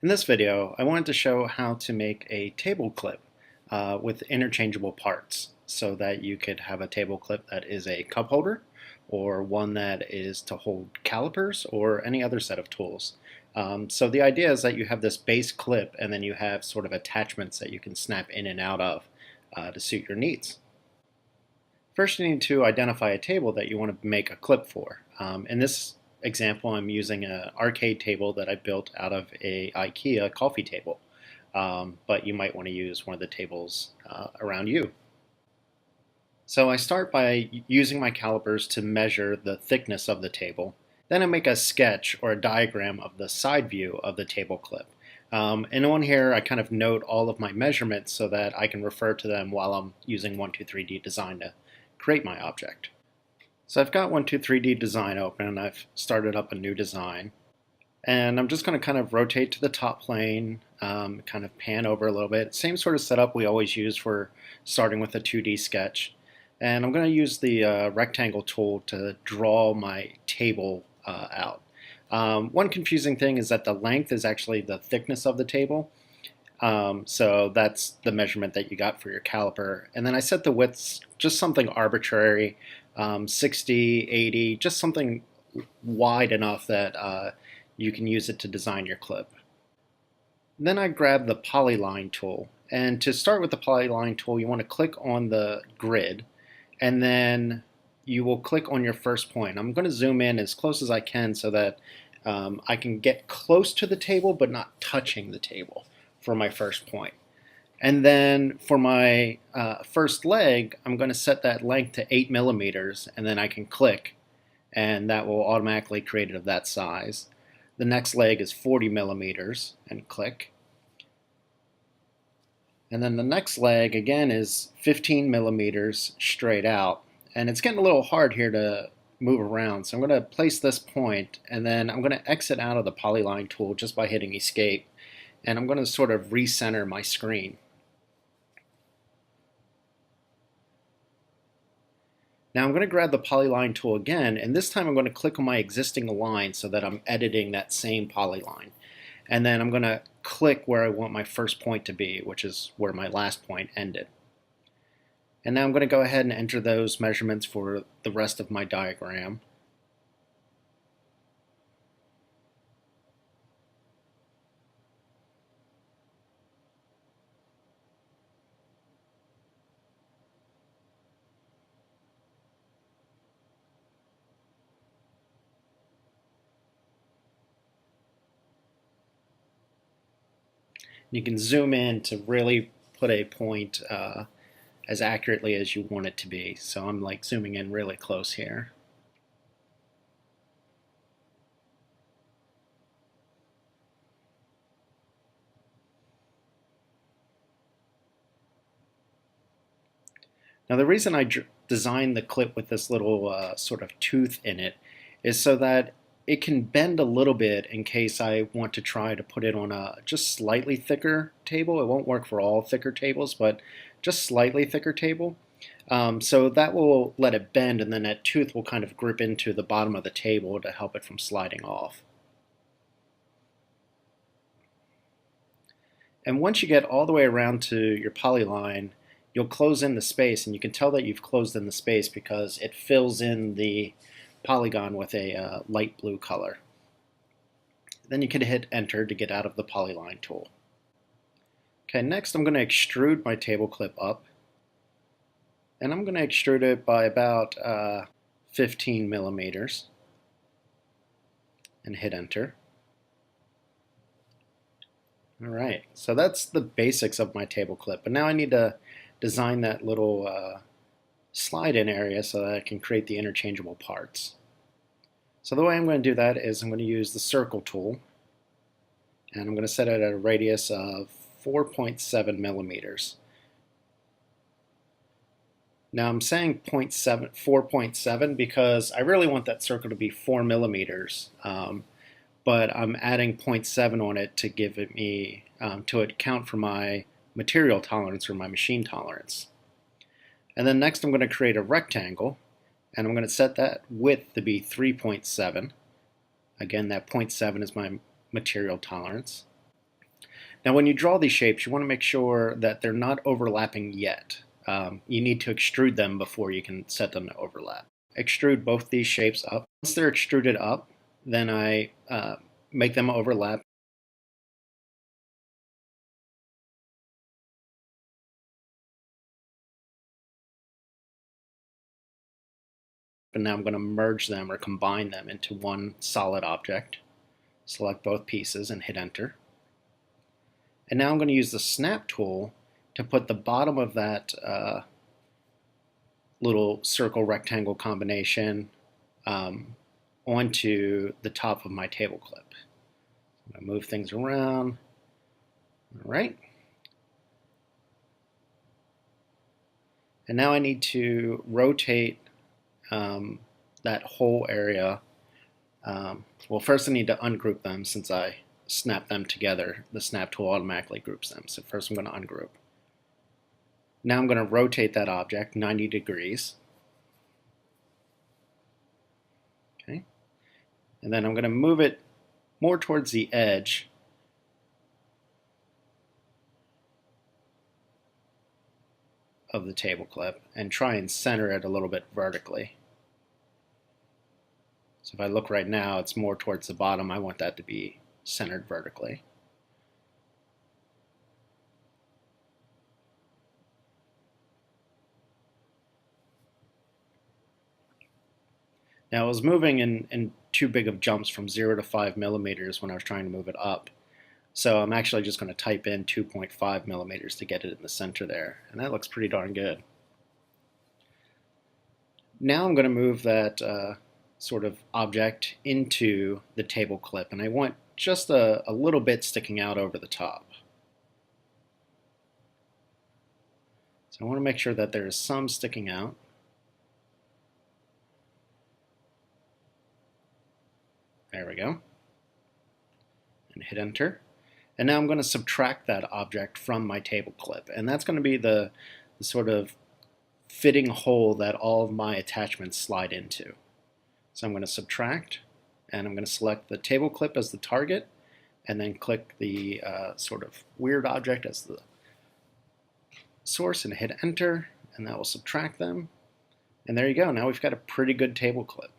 In this video, I wanted to show how to make a table clip with interchangeable parts so that you could have a table clip that is a cup holder or one that is to hold calipers or any other set of tools. So the idea is that you have this base clip and then you have sort of attachments that you can snap in and out of to suit your needs. First, you need to identify a table that you want to make a clip for. In this example, I'm using an arcade table that I built out of a IKEA coffee table, but you might want to use one of the tables around you. So I start by using my calipers to measure the thickness of the table. Then I make a sketch or a diagram of the side view of the table clip. And on here, I kind of note all of my measurements so that I can refer to them while I'm using 123D Design to create my object. So I've got 123D Design open and I've started up a new design. And I'm just going to kind of rotate to the top plane, kind of pan over a little bit. Same sort of setup we always use for starting with a 2D sketch. And I'm going to use the rectangle tool to draw my table out. One confusing thing is that the length is actually the thickness of the table. So that's the measurement that you got for your caliper. And then I set the widths just something arbitrary, 60, 80, just something wide enough that you can use it to design your clip. Then I grab the polyline tool. And to start with the polyline tool, you want to click on the grid, and then you will click on your first point. I'm going to zoom in as close as I can so that I can get close to the table but not touching the table for my first point. And then for my first leg, I'm going to set that length to 8 millimeters, and then I can click, and that will automatically create it of that size. The next leg is 40 millimeters, and click. And then the next leg, again, is 15 millimeters straight out. And it's getting a little hard here to move around, so I'm going to place this point, and then I'm going to exit out of the polyline tool just by hitting escape. And I'm going to sort of recenter my screen. Now I'm going to grab the polyline tool again, and this time I'm going to click on my existing line so that I'm editing that same polyline. And then I'm going to click where I want my first point to be, which is where my last point ended. And now I'm going to go ahead and enter those measurements for the rest of my diagram. You can zoom in to really put a point as accurately as you want it to be. So I'm like zooming in really close here. Now the reason I designed the clip with this little sort of tooth in it is so that it can bend a little bit in case I want to try to put it on a just slightly thicker table. It won't work for all thicker tables, but just slightly thicker table. So that will let it bend, and then that tooth will kind of grip into the bottom of the table to help it from sliding off. And once you get all the way around to your polyline, you'll close in the space, and you can tell that you've closed in the space because it fills in the polygon with a light blue color. Then you can hit enter to get out of the polyline tool. Okay, next I'm going to extrude my table clip up, and I'm going to extrude it by about 15 millimeters and hit enter. Alright, so that's the basics of my table clip, but now I need to design that little slide in area so that I can create the interchangeable parts. So the way I'm going to do that is I'm going to use the circle tool, and I'm going to set it at a radius of 4.7 millimeters. Now I'm saying 4.7 because I really want that circle to be 4 millimeters, but I'm adding 0.7 on it to give it me to account for my material tolerance or my machine tolerance. And then next I'm going to create a rectangle, and I'm going to set that width to be 3.7. Again, that 0.7 is my material tolerance. Now when you draw these shapes, you want to make sure that they're not overlapping yet. You need to extrude them before you can set them to overlap. Extrude both these shapes up. Once they're extruded up, then I make them overlap. And now I'm going to merge them or combine them into one solid object. Select both pieces and hit enter. And now I'm going to use the snap tool to put the bottom of that little circle rectangle combination onto the top of my table clip. I'm going to move things around. All right. And now I need to rotate that whole area. Well, first I need to ungroup them since I snapped them together. The snap tool automatically groups them. So first I'm going to ungroup. Now I'm going to rotate that object 90 degrees. Okay. And then I'm going to move it more towards the edge of the table clip and try and center it a little bit vertically. So if I look right now, it's more towards the bottom. I want that to be centered vertically. Now, I was moving in too big of jumps from 0 to 5 millimeters when I was trying to move it up. So I'm actually just going to type in 2.5 millimeters to get it in the center there. And that looks pretty darn good. Now I'm going to move that sort of object into the table clip. And I want just a little bit sticking out over the top. So I want to make sure that there is some sticking out. There we go. And hit enter. And now I'm going to subtract that object from my table clip. And that's going to be the sort of fitting hole that all of my attachments slide into. So I'm going to subtract, and I'm going to select the table clip as the target, and then click the sort of weird object as the source and hit enter, and that will subtract them. And there you go. Now we've got a pretty good table clip.